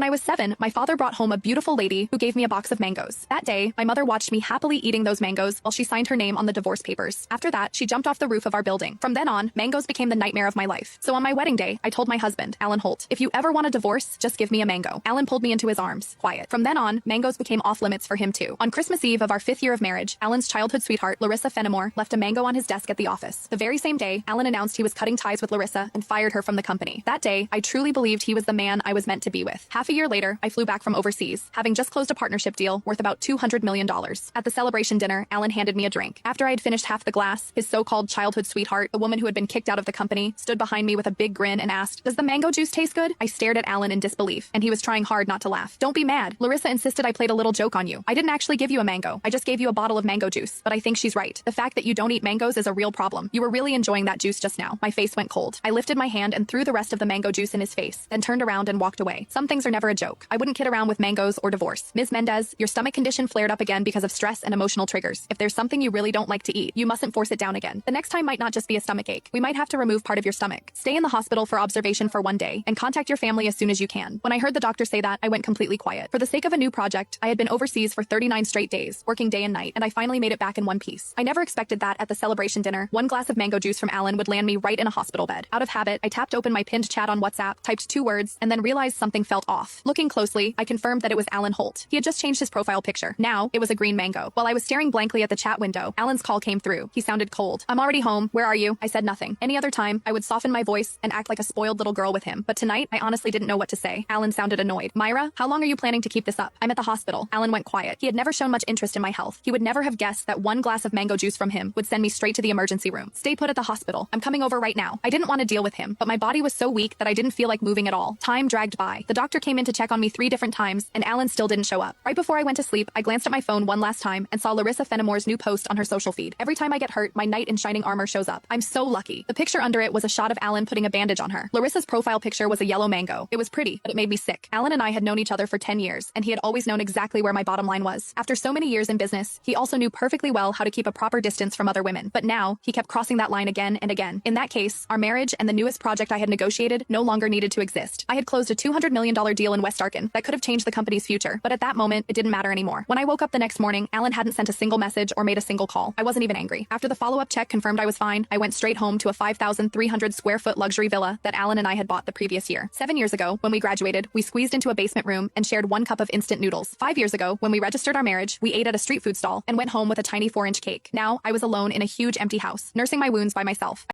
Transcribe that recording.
When I was 7, my father brought home a beautiful lady who gave me a box of mangoes. That day, my mother watched me happily eating those mangoes while she signed her name on the divorce papers. After that, she jumped off the roof of our building. From then on, mangoes became the nightmare of my life. So on my wedding day, I told my husband, Alan Holt, if you ever want a divorce, just give me a mango. Alan pulled me into his arms. Quiet. From then on, mangoes became off limits for him too. On Christmas Eve of our 5th year of marriage, Alan's childhood sweetheart, Larissa Fenimore, left a mango on his desk at the office. The very same day, Alan announced he was cutting ties with Larissa and fired her from the company. That day, I truly believed he was the man I was meant to be with. Half a year later, I flew back from overseas, having just closed a partnership deal worth about $200 million. At the celebration dinner, Alan handed me a drink. After I had finished half the glass, his so-called childhood sweetheart, the woman who had been kicked out of the company, stood behind me with a big grin and asked, "Does the mango juice taste good?" I stared at Alan in disbelief, and he was trying hard not to laugh. "Don't be mad. Larissa insisted I played a little joke on you. I didn't actually give you a mango. I just gave you a bottle of mango juice. But I think she's right. The fact that you don't eat mangoes is a real problem. You were really enjoying that juice just now." My face went cold. I lifted my hand and threw the rest of the mango juice in his face, then turned around and walked away. Some things are never a joke. I wouldn't kid around with mangoes or divorce. Ms. Mendez, your stomach condition flared up again because of stress and emotional triggers. If there's something you really don't like to eat, you mustn't force it down again. The next time might not just be a stomach ache. We might have to remove part of your stomach. Stay in the hospital for observation for 1 day and contact your family as soon as you can. When I heard the doctor say that, I went completely quiet. For the sake of a new project, I had been overseas for 39 straight days, working day and night, and I finally made it back in one piece. I never expected that at the celebration dinner, 1 glass of mango juice from Alan would land me right in a hospital bed. Out of habit, I tapped open my pinned chat on WhatsApp, typed 2 words, and then realized something felt off. Looking closely, I confirmed that it was Alan Holt. He had just changed his profile picture. Now, it was a green mango. While I was staring blankly at the chat window, Alan's call came through. He sounded cold. "I'm already home. Where are you?" I said nothing. Any other time, I would soften my voice and act like a spoiled little girl with him. But tonight, I honestly didn't know what to say. Alan sounded annoyed. "Myra, how long are you planning to keep this up?" "I'm at the hospital." Alan went quiet. He had never shown much interest in my health. He would never have guessed that 1 glass of mango juice from him would send me straight to the emergency room. "Stay put at the hospital. I'm coming over right now." I didn't want to deal with him, but my body was so weak that I didn't feel like moving at all. Time dragged by. The doctor came in to check on me 3 different times, and Alan still didn't show up. Right before I went to sleep, I glanced at my phone one last time and saw Larissa Fenimore's new post on her social feed. "Every time I get hurt, my knight in shining armor shows up. I'm so lucky." The picture under it was a shot of Alan putting a bandage on her. Larissa's profile picture was a yellow mango. It was pretty, but it made me sick. Alan and I had known each other for 10 years, and he had always known exactly where my bottom line was. After so many years in business, he also knew perfectly well how to keep a proper distance from other women. But now, he kept crossing that line again and again. In that case, our marriage and the newest project I had negotiated no longer needed to exist. I had closed a $200 million deal in West Arkin that could have changed the company's future, but at that moment, it didn't matter anymore. When I woke up the next morning, Alan hadn't sent a single message or made a single call. I wasn't even angry. After the follow-up check confirmed I was fine, I went straight home to a 5,300 square foot luxury villa that Alan and I had bought the previous year. 7 years ago, when we graduated, we squeezed into a basement room and shared 1 cup of instant noodles. 5 years ago, when we registered our marriage, we ate at a street food stall and went home with a tiny 4-inch cake. Now, I was alone in a huge empty house, nursing my wounds by myself.